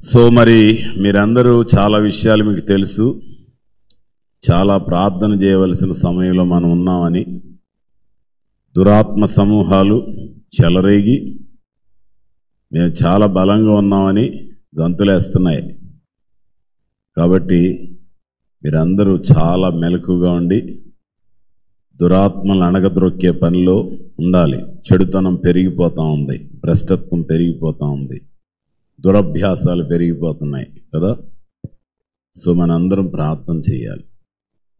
So మరి మీరందరూ చాలా విషయాలు మీకు తెలుసు, చాలా ప్రార్థన చేయవలసిన సమయంలో మనం ఉన్నామని, దురాత్మ సమూహాలు చెలరేగి మేము చాలా బలంగా ఉన్నామని గంతులేస్తున్నాయి. కాబట్టి మీరందరూ చాలా మెలకుగా ఉండి దురాత్మలు అణగద్రొక్కే పనిలో ఉండాలి. చెడుతనం పెరిగిపోతూ ఉంది, భ్రష్టత్వం పెరిగిపోతూ ఉంది, దురభ్యాసాలు పెరిగిపోతున్నాయి కదా. సో మనందరం ప్రార్థన చేయాలి.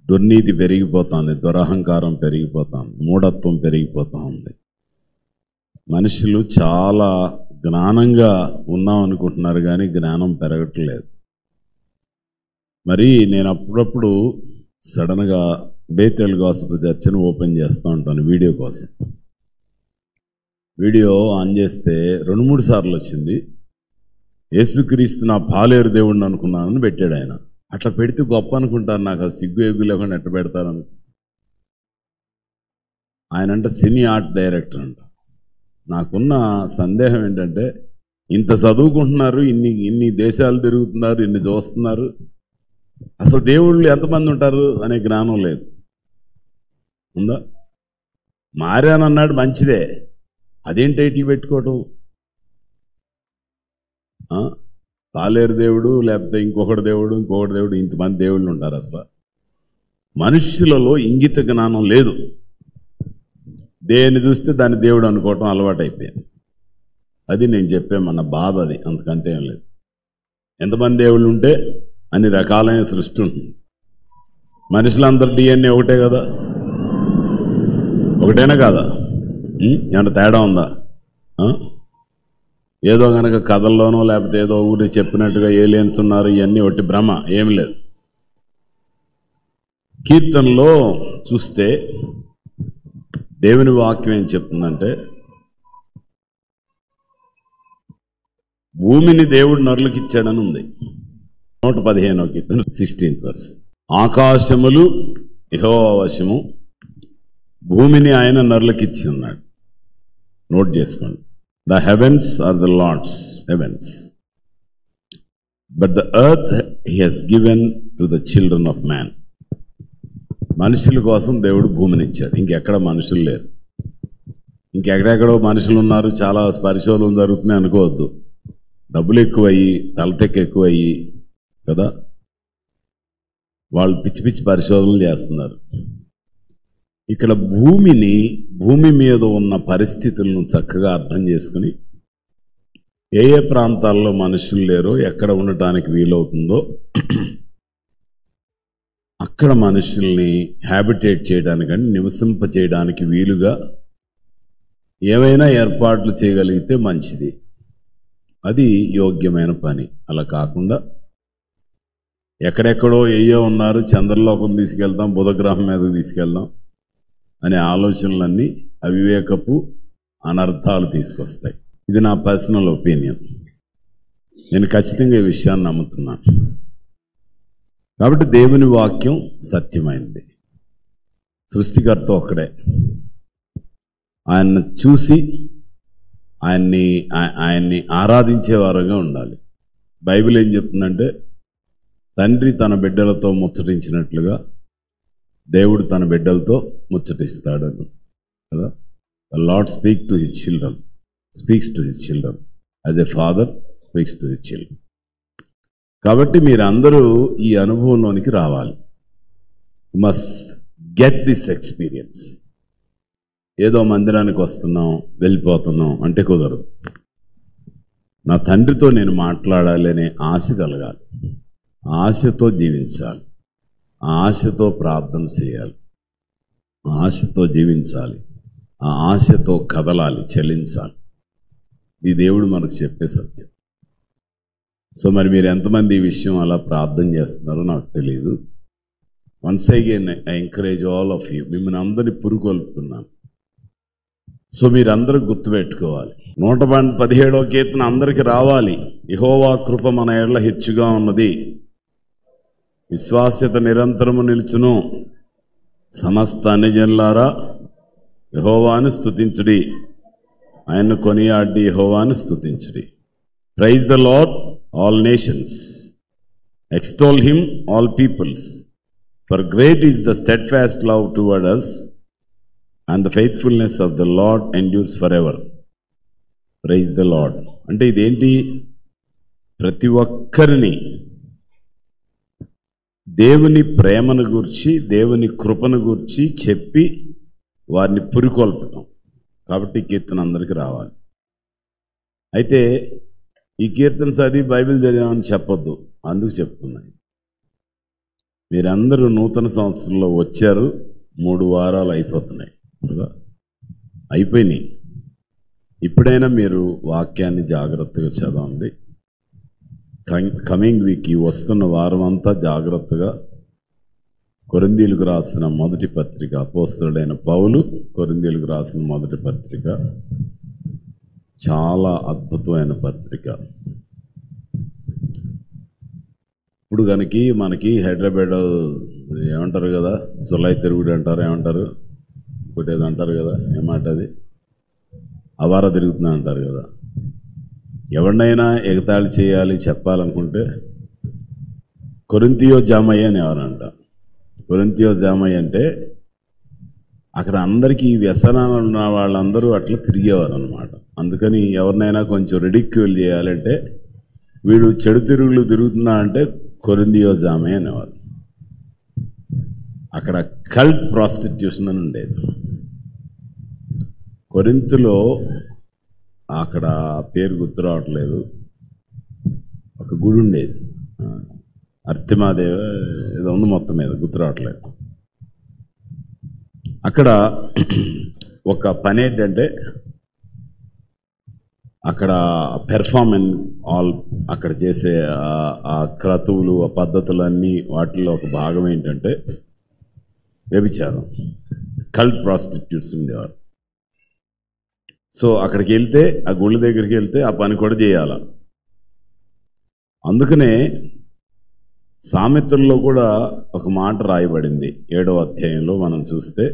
దుర్నీతి పెరిగిపోతుంది, దురహంకారం పెరిగిపోతుంది, మూఢత్వం పెరిగిపోతూ ఉంది. మనుషులు చాలా జ్ఞానంగా ఉన్నాం అనుకుంటున్నారు, కానీ జ్ఞానం పెరగట్లేదు. మరి నేను అప్పుడప్పుడు సడన్గా బేతేల్ గాస్పెల్ చర్చ్ని ఓపెన్ చేస్తూ ఉంటాను వీడియో కోసం. వీడియో ఆన్ చేస్తే 2-3 సార్లు వచ్చింది. యేసుక్రీస్తు నా పాలేరు దేవుడిని అనుకున్నానని పెట్టాడు ఆయన. అట్లా పెడితే గొప్ప అనుకుంటారు, నాకు ఆ సిగ్గు ఎగ్గు లేకుండా ఎట్ట పెడతారని. ఆయన అంటే సినీ ఆర్ట్ డైరెక్టర్ అంట. నాకున్న సందేహం ఏంటంటే, ఇంత చదువుకుంటున్నారు, ఇన్ని దేశాలు తిరుగుతున్నారు, ఇన్ని చూస్తున్నారు, అసలు దేవుళ్ళు ఎంతమంది ఉంటారు అనే జ్ఞానం లేదు. ఉందా? మారానన్నాడు, మంచిదే, అదేం టైటిల్ పెట్టుకోవటం? పాలేరు దేవుడు, లేకపోతే ఇంకొకటి దేవుడు, ఇంతమంది దేవుళ్ళు ఉంటారు. అసలు మనుష్యులలో ఇంగిత జ్ఞానం లేదు. దేన్ని చూస్తే దాన్ని దేవుడు అనుకోవటం అలవాటైపోయింది. అది నేను చెప్పే మన బాధ, అది అంతకంటే ఏం లేదు. ఎంతమంది దేవుళ్ళు ఉంటే అన్ని రకాలైన సృష్టి ఉంటుంది. మనుషులందరూ DNA ఒకటే కదా, ఒకటేనా కాదా? ఏమన్నా తేడా ఉందా? ఏదో కనుక కథల్లోనో లేకపోతే ఏదో ఊరి చెప్పినట్టుగా ఏలియన్స్ ఉన్నారు, ఇవన్నీ ఒకటి భ్రమ, ఏమి లేదు. కీర్తనలో చూస్తే దేవుని వాక్యం ఏం చెప్తుందంటే, భూమిని దేవుడు నరులకు ఇచ్చాడని ఉంది. 115వ కీర్తన 16th verse. ఆకాశములు యెహోవా వశము, భూమిని ఆయన నరులకు ఇచ్చి ఉన్నాడు. నోట్ చేసుకోండి. The heavens are the Lord's heavens, but the earth he has given to the children of man. మనుషుల కోసం దేవుడు భూమిని ఇచ్చాడు. ఇంకెక్కడ మనుషులు లేరు, ఇంకెక్కడెక్కడో మనుషులు ఉన్నారు. చాలా పరిశోధనలు జరుగుతున్నాయి అనుకోవద్దు. డబ్బులు ఎక్కువయ్యి, తలతెక్క ఎక్కువయ్యి కదా, వాళ్ళు పిచ్చి పిచ్చి పరిశోధనలు చేస్తున్నారు. ఇక్కడ భూమి మీద ఉన్న పరిస్థితులను చక్కగా అర్థం చేసుకుని, ఏ ఏ ప్రాంతాల్లో మనుషులు లేరో, ఎక్కడ ఉండటానికి వీలవుతుందో అక్కడ మనుషుల్ని హ్యాబిటేట్ చేయడానికంటే, నివసింప చేయడానికి వీలుగా ఏవైనా ఏర్పాట్లు చేయగలిగితే మంచిది. అది యోగ్యమైన పని. అలా కాకుండా ఎక్కడెక్కడో ఏయో ఉన్నారు, చంద్రలోకం తీసుకెళ్తాం, బుధగ్రహం మీదకి తీసుకెళ్దాం అనే ఆలోచనలన్నీ అవివేకపు అనర్థాలు తీసుకొస్తాయి. ఇది నా పర్సనల్ ఒపీనియన్. నేను ఖచ్చితంగా ఈ విషయాన్ని నమ్ముతున్నాను. కాబట్టి దేవుని వాక్యం సత్యమైంది. సృష్టికర్త ఒక్కడే. ఆయన్ని చూసి ఆయన్ని ఆరాధించే వారుగా ఉండాలి. బైబిల్ ఏం చెప్తుందంటే, తండ్రి తన బిడ్డలతో ముచ్చటించినట్లుగా దేవుడు తన బిడ్డలతో ముచ్చటిస్తాడు కదా. The Lord speaks to his children as a father speaks to his children. కాబట్టి మీరందరూ ఈ అనుభవంలోనికి రావాలి. Must get this experience. ఏదో మందిరానికి వస్తున్నాం, వెళ్ళిపోతున్నాం అంటే కుదరదు. నా తండ్రితో నేను మాట్లాడాలి అనే ఆశ కలగాలి, ఆశతో జీవించాలి, ఆశతో ప్రార్థన చేయాలి, ఆశతో జీవించాలి, ఆ ఆశతో కదలాలి, చెల్లించాలి. ఈ దేవుడు మనకు చెప్పే సత్యం. సో మరి మీరు ఎంతమంది ఈ విషయం అలా ప్రార్థన చేస్తున్నారో నాకు తెలియదు. Once again I encourage all of you. మిమ్మల్ని అందరినీ పురుకొల్పుతున్నాను. సో మీరందరూ గుర్తుపెట్టుకోవాలి, 117వ కీర్తన అందరికీ రావాలి. యెహోవా కృప మన ఎడల హెచ్చుగా ఉన్నది, విశ్వాస్యత నిరంతరము నిలుచును. సమస్త అన్యజనులారా యెహోవాను స్తుతించుడి, ఆయన్ను కొనియాడి యెహోవాను స్తుతించుడి. Praise the lord all nations. Extol him, all peoples. For great is the steadfast love toward us, and the faithfulness of the Lord endures forever. Praise the Lord. అంటే ఇదేంటి? ప్రతి ఒక్కరిని దేవుని ప్రేమను గూర్చి, దేవుని కృపను గూర్చి చెప్పి వారిని పురికొల్పటం. కాబట్టి ఈ కీర్తన అందరికీ రావాలి. అయితే ఈ కీర్తన చదివి బైబిల్ చదివామని చెప్పొద్దు, అందుకు చెప్తున్నాయి. మీరందరూ నూతన సంవత్సరంలో వచ్చారు, 3 వారాలు అయిపోతున్నాయి కదా, అయిపోయినాయి. ఇప్పుడైనా మీరు వాక్యాన్ని జాగ్రత్తగా చదవండి. కమింగ్ వీక్, ఈ వస్తున్న వారం అంతా జాగ్రత్తగా కొరింథీయులకు రాసిన మొదటి పత్రిక, అపోస్తలుడైన పౌలు కొరింథీయులకు రాసిన మొదటి పత్రిక చాలా అద్భుతమైన పత్రిక. ఇప్పుడు కనుక మనకి హైదరాబాద్ ఏమంటారు కదా, జులై తిరుగుడు అంటారు, ఏమంటారు ఇంకోటి ఏదో అంటారు కదా, ఏమాట అది, అవార తిరుగుతున్నా అంటారు కదా. ఎవరినైనా ఎగతాళి చేయాలి చెప్పాలనుకుంటే కొరింథియో జామయ్య అని ఎవరంట. కొరింథియో జామయ్య అంటే అక్కడ అందరికీ వ్యసనాలు ఉన్న వాళ్ళందరూ అట్లా తిరిగేవారు అనమాట. అందుకని ఎవరినైనా కొంచెం రిడిక్యూల్ చేయాలంటే వీడు చెడు తిరుగులు తిరుగుతున్నా అంటే కొరింథియో జామయ్య అనేవారు. అక్కడ కల్ట్ ప్రాస్టిట్యూషన్ అని ఉండేది. కొరింథులో అక్కడ పేరు గుర్తు రావట్లేదు, ఒక గుడి ఉండేది, అర్తిమాదేవ ఏదో ఉంది, మొత్తం మీద గుర్తు రావట్లేదు. అక్కడ ఒక పని ఏంటంటే అక్కడ పెర్ఫార్మెన్స్ ఆల్ అక్కడ చేసే ఆ క్రతువులు, ఆ పద్ధతులన్నీ వాటిల్లో ఒక భాగం ఏంటంటే వ్యభిచారం, కల్ట్ ప్రాస్టిట్యూట్స్ ఉండేవారు. సో అక్కడికి వెళ్తే, ఆ గుళ్ళ దగ్గరికి వెళ్తే ఆ పని కూడా చేయాల. అందుకనే సామెతల్లో కూడా ఒక మాట రాయబడింది 7వ అధ్యాయంలో మనం చూస్తే.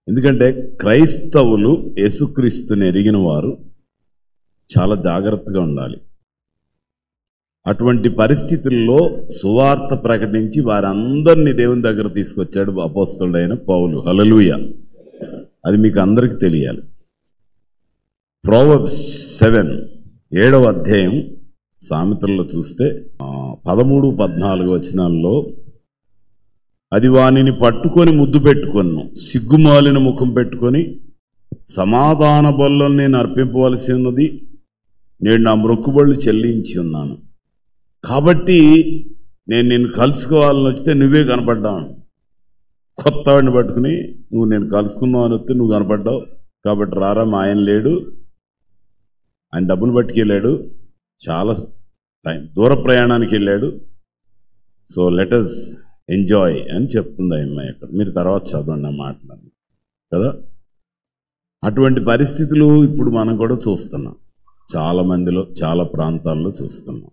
ఎందుకంటే క్రైస్తవులు యేసుక్రీస్తుని ఎరిగిన వారు చాలా జాగ్రత్తగా ఉండాలి. అటువంటి పరిస్థితుల్లో సువార్త ప్రకటించి వారందరినీ దేవుని దగ్గర తీసుకొచ్చాడు అపోస్తలుడైన పౌలు. హల్లెలూయా. అది మీకు అందరికీ తెలియాలి. ప్రొవర్బ్స్ 7 7వ అధ్యాయం సామెతల్లో చూస్తే 13-14 వచనాల్లో, అది వానిని పట్టుకొని ముద్దు పెట్టుకొను, సిగ్గుమాలిన ముఖం పెట్టుకొని సమాధాన బలులను నేను అర్పింపవలసి ఉన్నది, నేను నా మొక్కుబడులు చెల్లించి ఉన్నాను, కాబట్టి నేను నిన్ను కలుసుకోవాలని వస్తే నువ్వే కనపడ్డావు. కొత్త వాడిని పట్టుకుని నువ్వు నేను కలుసుకుందాం అని వస్తే నువ్వు కనపడ్డావు, కాబట్టి రారా, మా ఆయన లేడు, ఆయన డబ్బులు పట్టుకెళ్ళాడు, చాలా దూర ప్రయాణానికి వెళ్ళాడు, సో లెట్ us ఎంజాయ్ అని చెప్తుంది ఆ అమ్మాయి. అక్కడ మీరు తర్వాత చదవండి ఆ మాటలు కదా. అటువంటి పరిస్థితులు ఇప్పుడు మనం కూడా చూస్తున్నాం, చాలా మందిలో, చాలా ప్రాంతాల్లో చూస్తున్నాం.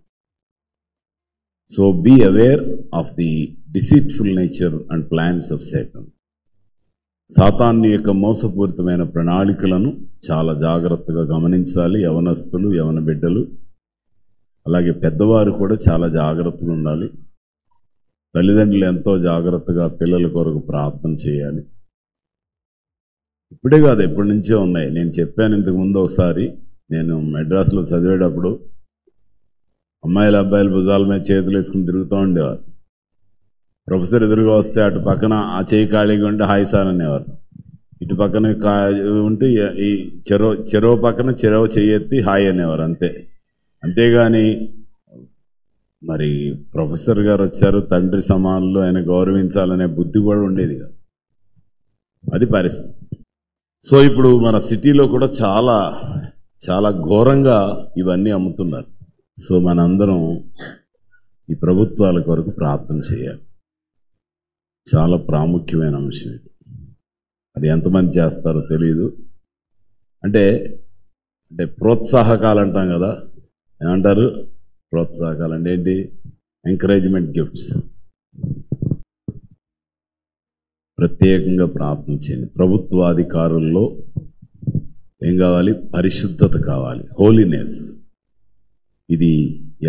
So be aware of the deceitful nature and plans of Satan. సాతాను యొక్క మోసపూరితమైన ప్రణాళికలను చాలా జాగ్రత్తగా గమనించాలి. యవనస్తులు, యవన బిడ్డలు, అలాగే పెద్దవారు కూడా చాలా జాగ్రత్తగా ఉండాలి. తల్లిదండ్రులు ఎంతో జాగ్రత్తగా పిల్లల కొరకు ప్రార్థన చేయాలి. ఇప్పుడే కాదు, ఎప్పటి నుంచో ఉన్నాయి. నేను చెప్పాను ఇంతకుముందు ఒకసారి, నేను మెడ్రాస్లో చదివేటప్పుడు అమ్మాయిలు అబ్బాయిలు భుజాల మీద చేతులు వేసుకుని తిరుగుతూ ఉండేవారు. ప్రొఫెసర్ ఎదురుగా వస్తే అటు పక్కన ఆ చేయి ఖాళీగా ఉంటే హాయ్ సార్ అనేవారు, ఇటు పక్కన ఉంటే ఈ చెరవ పక్కన చెరవ చెయ్యెత్తి హాయ్ అనేవారు, అంతే. అంతేగాని మరి ప్రొఫెసర్ గారు వచ్చారు, తండ్రి సమానంలో ఆయన గౌరవించాలనే బుద్ధి కూడా ఉండేది కాదు. అది పరిస్థితి. సో ఇప్పుడు మన సిటీలో కూడా చాలా చాలా ఘోరంగా ఇవన్నీ అమ్ముతున్నారు. సో మనందరం ఈ ప్రభుత్వాల కొరకు ప్రార్థన చేయాలి. చాలా ప్రాముఖ్యమైన అంశం ఇది. అది ఎంతమంది చేస్తారో తెలియదు. అంటే ప్రోత్సాహకాలు అంటాం కదా, ఏమంటారు? ప్రోత్సాహకాలు అంటే ఏంటి? Encouragement gifts. ప్రత్యేకంగా ప్రార్థన చేయండి. ప్రభుత్వాధికారుల్లో ఏం కావాలి? పరిశుద్ధత కావాలి, హోలీనెస్. ఇది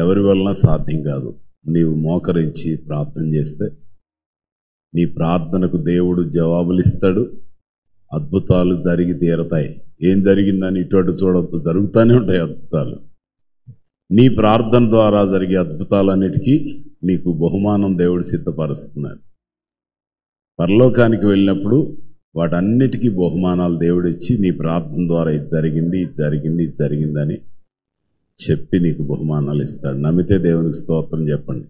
ఎవరి వలన సాధ్యం కాదు. నీవు మోకరించి ప్రార్థన చేస్తే నీ ప్రార్థనకు దేవుడు జవాబులు ఇస్తాడు. అద్భుతాలు జరిగి తీరతాయి. ఏం జరిగిందని ఇటు అటు చూడద్దు, జరుగుతూనే ఉంటాయి అద్భుతాలు. నీ ప్రార్థన ద్వారా జరిగే అద్భుతాలన్నిటికీ నీకు బహుమానం దేవుడు సిద్ధపరుస్తున్నాడు. పరలోకానికి వెళ్ళినప్పుడు వాటన్నిటికీ బహుమానాలు దేవుడు ఇచ్చి నీ ప్రార్థన ద్వారా ఇది జరిగింది, ఇది జరిగింది, ఇది జరిగిందని చెప్పి నీకు బహుమానాలు ఇస్తాడు. నమ్మితే దేవునికి స్తోత్రం చెప్పండి.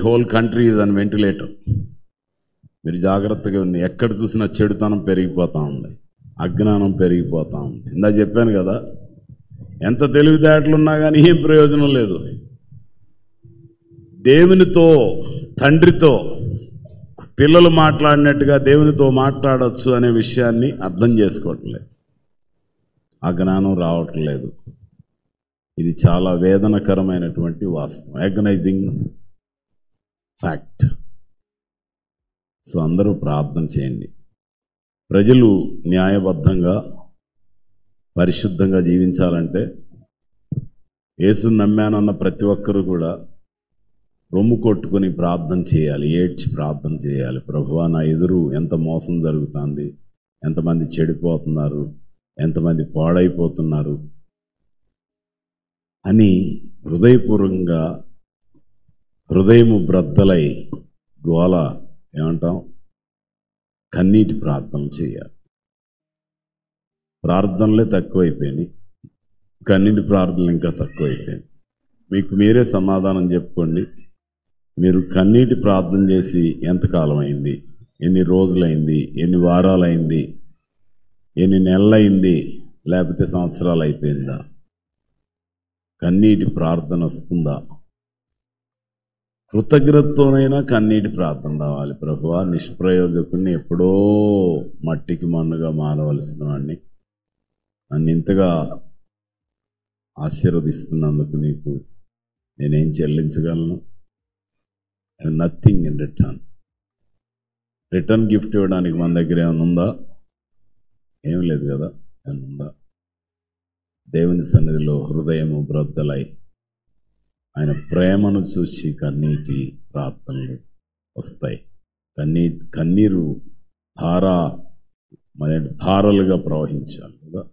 Whole country is an ventilator. మీరు జాగ్రత్తగా ఉంది. ఎక్కడ చూసినా చెడుతనం పెరిగిపోతూ ఉంది, అజ్ఞానం పెరిగిపోతూ ఉంది. ఇందా చెప్పాను కదా, ఎంత తెలివితేటలున్నా కానీ ఏం ప్రయోజనం లేదు. దేవునితో, తండ్రితో పిల్లలు మాట్లాడినట్టుగా దేవునితో మాట్లాడవచ్చు అనే విషయాన్ని అర్థం చేసుకోవట్లేదు. ఆ జ్ఞానం రావట్లేదు. ఇది చాలా వేదనకరమైనటువంటి వాస్తవం, అగనైజింగ్ ఫ్యాక్ట్. సో అందరూ ప్రార్థన చేయండి. ప్రజలు న్యాయబద్ధంగా పరిశుద్ధంగా జీవించాలంటే యేసుని నమ్మానన్న ప్రతి ఒక్కరూ కూడా రొమ్ము కొట్టుకొని ప్రార్థన చేయాలి, ఏడ్చి ప్రార్థన చేయాలి. ప్రభువా, నా ఎదురు ఎంత మోసం జరుగుతుంది, ఎంతమంది చెడిపోతున్నారు, ఎంతమంది పాడైపోతున్నారు అని హృదయపూర్వకంగా, హృదయము బ్రద్దలై గోల ఏమంటాం, కన్నీటి ప్రార్థన చేయాలి. ప్రార్థనలే తక్కువైపోయినాయి, కన్నీటి ప్రార్థనలు ఇంకా తక్కువైపోయినాయి. మీకు మీరే సమాధానం చెప్పుకోండి. మీరు కన్నీటి ప్రార్థన చేసి ఎంతకాలం అయింది? ఎన్ని రోజులైంది? ఎన్ని వారాలైంది? ఎన్ని నెలలైంది? లేకపోతే సంవత్సరాలు అయిపోయిందా? కన్నీటి ప్రార్థన వస్తుందా? కృతజ్ఞతతోనైనా కన్నీటి ప్రార్థన రావాలి. ప్రభువా, నిష్ప్రయోజకుడిని, ఎప్పుడో మట్టికి మన్నుగా మారవలసిన వాడిని, నన్ను ఇంతగా ఆశీర్వదిస్తున్నందుకు నీకు నేనేం చెల్లించగలను? నథింగ్ ఇన్ రిటర్న్ గిఫ్ట్ ఇవ్వడానికి మన దగ్గర ఏమైనా ఉందా? ఏం లేదు కదా. ఏమైనా ఉందా? దేవుని సన్నిధిలో హృదయము బ్రద్దలై ఆయన ప్రేమను చూసి కన్నీటి ప్రార్థనలు వస్తాయి. కన్నీరు ధారలుగా ప్రవహించాలి కదా.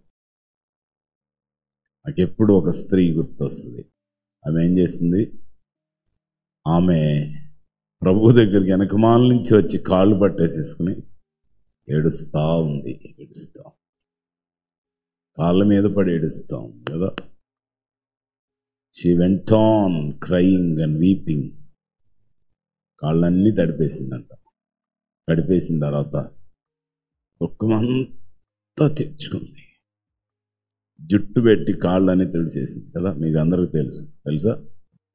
నాకెప్పుడు ఒక స్త్రీ గుర్తొస్తుంది. ఆమె ఏం చేసింది? ఆమె ప్రభు దగ్గరికి వెనకమాల నుంచి వచ్చి కాళ్ళు పట్టేసేసుకుని ఏడుస్తూ ఉంది. కాళ్ళ మీద పడి ఏడుస్తూ ఉంది కదా. She went on crying and weeping. కాళ్ళన్నీ తడిపేసిందంట. తడిపేసిన తర్వాత దుఃఖమంతా తెచ్చుకుంది. జుట్టు పెట్టి కాళ్ళన్నీ తుడిచేసింది కదా. మీకు అందరికీ తెలుసా?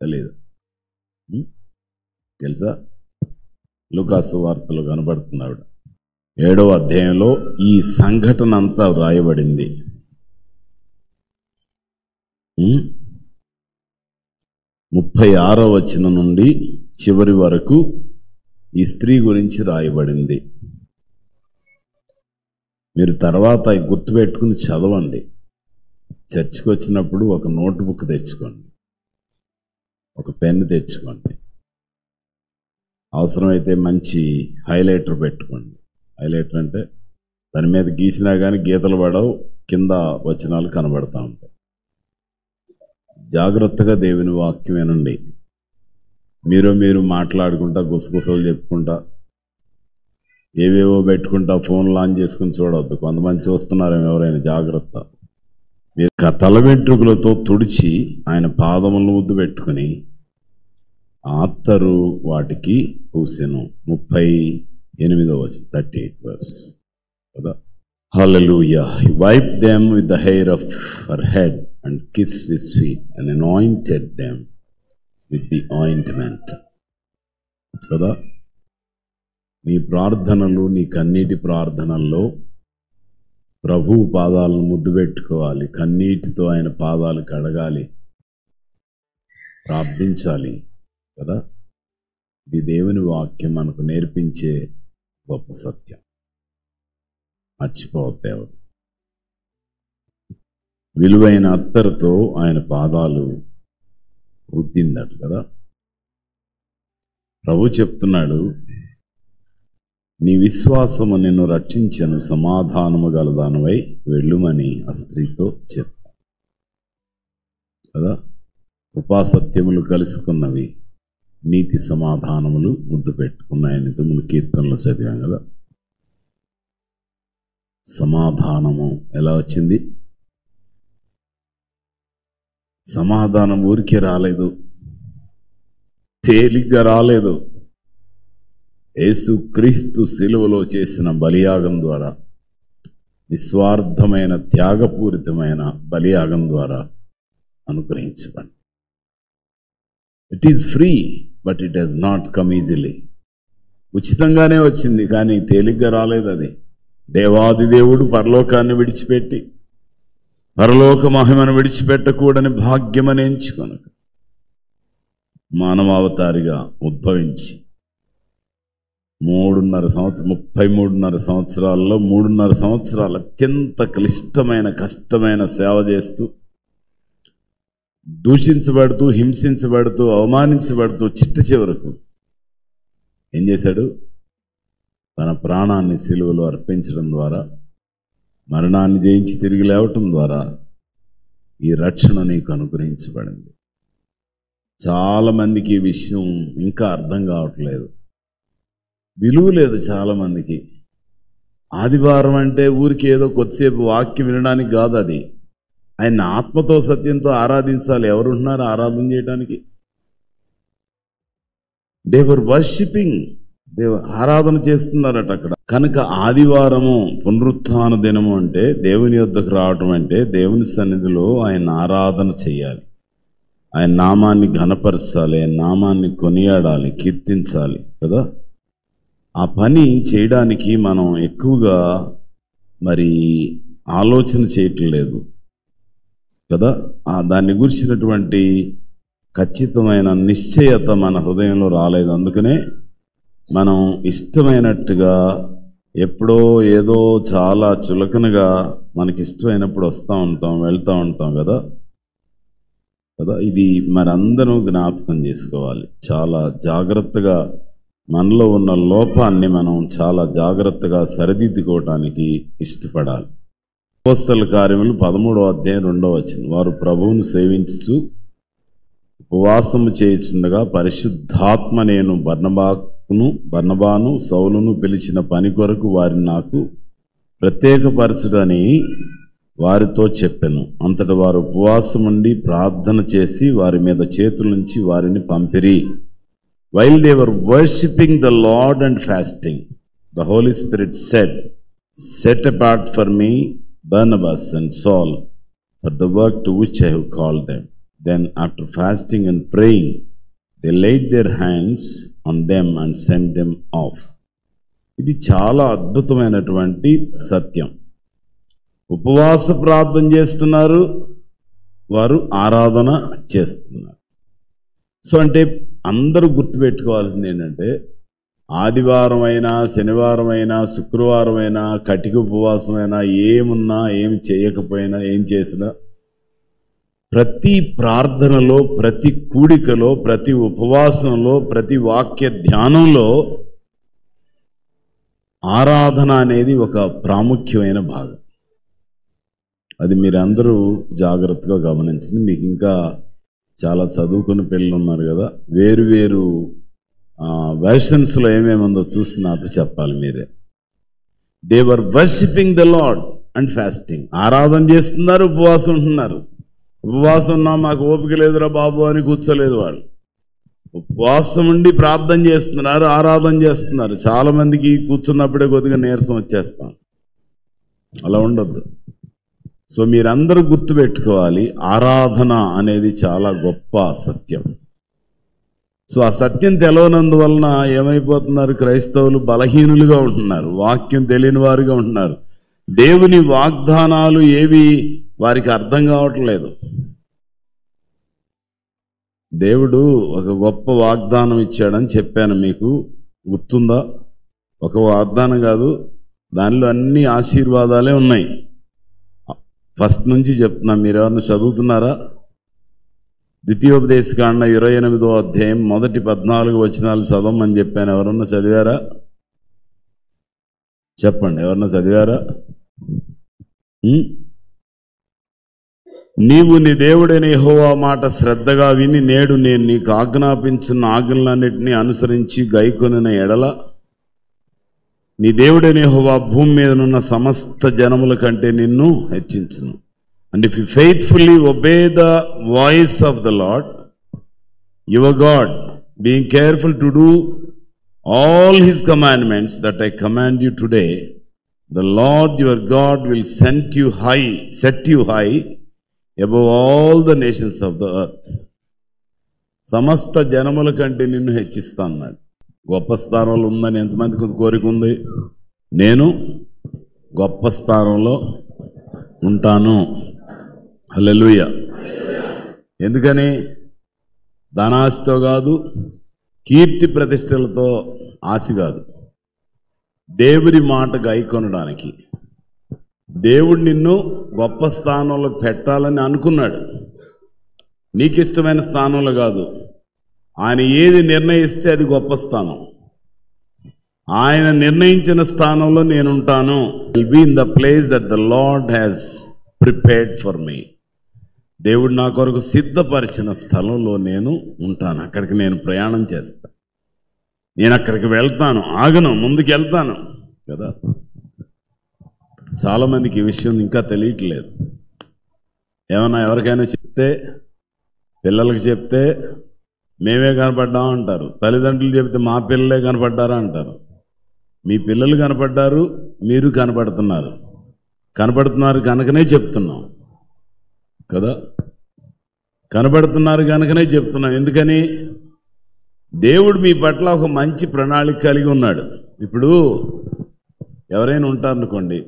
తెలీదు? తెలుసా? లూకాసు వార్తలో కనబడుతుంది ఆవిడ. 7వ అధ్యాయంలో ఈ సంఘటన అంతా వ్రాయబడింది. 36వ వచనం నుండి చివరి వరకు ఈ స్త్రీ గురించి రాయబడింది. మీరు తర్వాత గుర్తుపెట్టుకుని చదవండి. చర్చికి వచ్చినప్పుడు ఒక నోట్బుక్ తెచ్చుకోండి, ఒక పెన్ తెచ్చుకోండి, అవసరమైతే మంచి హైలైటర్ పెట్టుకోండి. హైలైటర్ అంటే దాని మీద గీసినా కానీ గీతలు పడవు, కింద వచనాలు కనబడతా ఉంటాయి. జాగ్రత్తగా దేవుని వాక్యం వినండి. మీరు మాట్లాడుకుంటా, గుసగుసలు చెప్పుకుంటా, ఏవేవో పెట్టుకుంటా, ఫోన్లు ఆన్ చేసుకుని చూడవద్దు. కొంతమంది చూస్తున్నారేమో ఎవరైనా. జాగ్రత్త. మీరు తల వెంట్రుకలతో తుడిచి ఆయన పాదములను ముద్దు పెట్టుకుని అత్తరు వాటికి పూసెను. 38వ వచనం, 38 verse కదా. Hallelujah. He wiped them with the hair of her head and kissed his feet and anointed them with the ointment. కదా. నీ ప్రార్థనలు, నీ కన్నీటి ప్రార్థనల్లో ప్రభువు పాదాలను ముద్దు పెట్టుకోవాలి. కన్నీటితో ఆయన పాదాలు కడగాలి, ప్రార్థించాలి కదా. ఇది దేవుని వాక్యం మనకు నేర్పించే గొప్ప సత్యం. మర్చిపోవద్దు ఎవరు. విలువైన అత్తరుతో ఆయన పాదాలు రుద్దిందట కదా. ప్రభు చెప్తున్నాడు, నీ విశ్వాసము నిన్ను రక్షించను, సమాధానము గలదానవై వెళ్ళుమని ఆ స్త్రీతో చెప్పా కదా. కృపాసత్యములు కలుసుకున్నవి, నీతి సమాధానములు ముద్దు పెట్టుకున్నాయని తొమ్మిది కీర్తనలు చదివాం కదా. సమాధానము ఎలా వచ్చింది? సమాధానం ఊరికే రాలేదు, తేలిగ్గా రాలేదు. యేసు క్రీస్తు శిలువలో చేసిన బలియాగం ద్వారా, నిస్వార్థమైన త్యాగపూరితమైన బలియాగం ద్వారా అనుగ్రహించబడి. It is free but it has not come easily. ఉచితంగానే వచ్చింది కానీ తేలిగ్గా రాలేదు. అది దేవాది దేవుడు పరలోకాన్ని విడిచిపెట్టి, పరలోక మహిమను విడిచిపెట్టకూడని భాగ్యమని ఎంచుకొనక మానవావతారిగా ఉద్భవించి 33.5 సంవత్సరాల్లో 3.5 సంవత్సరాలు అత్యంత క్లిష్టమైన కష్టమైన సేవ చేస్తూ, దూషించబడుతూ, హింసించబడుతూ, అవమానించబడుతూ చిట్ట చివరకు ఏం చేశాడు? తన ప్రాణాన్ని సిలువలో అర్పించడం ద్వారా, మరణాన్ని జయించి తిరిగి లేవటం ద్వారా ఈ రక్షణ నీకు అనుగ్రహించబడింది. చాలామందికి ఈ విషయం ఇంకా అర్థం కావట్లేదు, విలువ లేదు చాలామందికి. ఆదివారం అంటే ఊరికి ఏదో కొద్దిసేపు వాక్యం వినడానికి కాదు, అది ఆయన ఆత్మతో సత్యంతో ఆరాధించాలి. ఎవరుంటున్నారు ఆరాధన చేయడానికి? దే వర్ వర్షిపింగ్, ఆరాధన చేస్తున్నారట అక్కడ. కనుక ఆదివారము పునరుత్థాన దినము అంటే దేవుని యొద్దకు రావటం అంటే దేవుని సన్నిధిలో ఆయన ఆరాధన చేయాలి, ఆయన నామాన్ని ఘనపరచాలి, ఆయన నామాన్ని కొనియాడాలి, కీర్తించాలి కదా. ఆ పని చేయడానికి మనం ఎక్కువగా మరి ఆలోచన చేయటం లేదు కదా. దాన్ని గురించినటువంటి ఖచ్చితమైన నిశ్చయత మన హృదయంలో రాలేదు. అందుకనే మనం ఇష్టమైనట్టుగా ఎప్పుడో ఏదో చాలా చులకనగా మనకి ఇష్టమైనప్పుడు వస్తూ ఉంటాం, వెళ్తూ ఉంటాం కదా. ఇది మనందరం జ్ఞాపకం చేసుకోవాలి. చాలా జాగ్రత్తగా మనలో ఉన్న లోపాన్ని మనం చాలా జాగ్రత్తగా సరిదిద్దుకోవటానికి ఇష్టపడాలి. అపోస్తల కార్యములు 13వ అధ్యాయం 2వ వచనం, వారు ప్రభువును సేవించుచు ఉపవాసము చేయుచుండగా పరిశుద్ధాత్మ నేను బర్నబాను సౌలును పిలిచిన పని కొరకు వారిని నాకు ప్రత్యేకపరచుడని వారితో చెప్పెను. అంతట వారు ఉపవాసముండి ప్రార్థన చేసి వారి మీద చేతులుంచి వారిని పంపిరి. While they were worshipping the Lord and fasting, the Holy Spirit said, "Set apart for me Barnabas and Saul for the work to which I have called them." Then after fasting and praying, they laid their hands on them and sent them off. ఇది చాలా అద్భుతమైనటువంటి సత్యం. ఉపవాస ప్రార్థన చేస్తున్నారు, వారు ఆరాధన చేస్తున్నారు. So అంటే అందరూ గుర్తుపెట్టుకోవాల్సింది ఏంటంటే, ఆదివారం అయినా, శనివారం అయినా, శుక్రవారం అయినా, కటిక ఉపవాసమైనా, ఏమున్నా, ఏమి చేయకపోయినా, ఏం చేసినా, ప్రతి ప్రార్థనలో, ప్రతి కూడికలో, ప్రతి ఉపవాసంలో, ప్రతి వాక్య ధ్యానంలో ఆరాధన అనేది ఒక ప్రాముఖ్యమైన భాగం. అది మీరందరూ జాగ్రత్తగా గమనించండి. మీకు ఇంకా చాలా చదువుకున్న పిల్లలు ఉన్నారు కదా, వేరు వెర్షన్స్లో ఏమేముందో చూసి నాతో చెప్పాలి మీరే. They were worshipping the lord and fasting. ఆరాధన చేస్తున్నారు, ఉపవాసం ఉంటున్నారు. ఉపవాసం ఉన్నా మాకు ఓపిక లేదురా బాబు అని కూర్చోలేదు వాళ్ళు. ఉపవాసం ఉండి ప్రార్థన చేస్తున్నారు, ఆరాధన చేస్తున్నారు. చాలామందికి కూర్చున్నప్పుడే కొద్దిగా నీరసం వచ్చేస్తాం. అలా ఉండొద్దు. సో మీరందరూ గుర్తుపెట్టుకోవాలి, ఆరాధన అనేది చాలా గొప్ప సత్యం. సో ఆ సత్యం తెలవనందువలన ఏమైపోతున్నారు? క్రైస్తవులు బలహీనులుగా ఉంటున్నారు, వాక్యం తెలియని వారుగా ఉంటున్నారు. దేవుని వాగ్దానాలు ఏవి వారికి అర్థం కావట్లేదు. దేవుడు ఒక గొప్ప వాగ్దానం ఇచ్చాడని చెప్పాను, మీకు గుర్తుందా? ఒక వాగ్దానం కాదు, దానిలో అన్ని ఆశీర్వాదాలే ఉన్నాయి. ఫస్ట్ నుంచి చెప్తున్నా, మీరు ఎవరన్నా చదువుతున్నారా? ద్వితీయోపదేశకాండ 28వ అధ్యాయం మొదటి 14 వచనాలు చదవమని చెప్పాను. ఎవరన్నా చదివారా? చెప్పండి, ఎవరన్నా చదివారా? నీవు నీ దేవుడైన యెహోవా మాట శ్రద్ధగా విని నేడు నేను నీకు ఆజ్ఞాపించున్న ఆజ్ఞలన్నిటినీ అనుసరించి గైకొనిన ఎడల నీ దేవుడైన యెహోవా భూమి మీదనున్న సమస్త జనముల కంటే నిన్ను హెచ్చించును. And if you faithfully obey the voice of the Lord your God, being careful to do all his commandments that I command you today, the Lord your God will set you high above all the nations of the earth. సమస్త జనముల కంటే నిన్ను హెచ్చిస్తా అన్నాడు. గొప్ప స్థానంలో ఉందని ఎంతమందికి కోరిక ఉంది? నేను గొప్ప స్థానంలో ఉంటాను. హల్లెలూయా. ఎందుకని? ధనాశతో కాదు, కీర్తి ప్రతిష్టలతో ఆశ కాదు, దేవుడి మాట గైకొనడానికి. దేవుడు నిన్ను గొప్ప స్థానంలో పెట్టాలని అనుకున్నాడు. నీకు ఇష్టమైన స్థానంలో కాదు, ఆయన ఏది నిర్ణయిస్తే అది గొప్ప స్థానం. ఆయన నిర్ణయించిన స్థానంలో నేనుంటాను. Will be in the place that the Lord has prepared for me. దేవుడు నా కొరకు సిద్ధపరిచిన స్థలంలో నేను ఉంటాను. అక్కడికి నేను ప్రయాణం చేస్తాను, నేను అక్కడికి వెళ్తాను, ఆగను, ముందుకు వెళ్తాను కదా. చాలామందికి ఈ విషయం ఇంకా తెలియట్లేదు. ఏమన్నా ఎవరికైనా చెప్తే, పిల్లలకి చెప్తే మేమే కనపడ్డాం అంటారు. తల్లిదండ్రులు చెప్తే మా పిల్లలే కనపడ్డారా అంటారు. మీ పిల్లలు కనపడ్డారు, మీరు కనపడుతున్నారు కనుకనే చెప్తున్నాం కదా. కనబడుతున్నారు కనుకనే చెప్తున్నాం. ఎందుకని? దేవుడు మీ పట్ల ఒక మంచి ప్రణాళిక కలిగి ఉన్నాడు. ఇప్పుడు ఎవరైనా ఉంటారనుకోండి,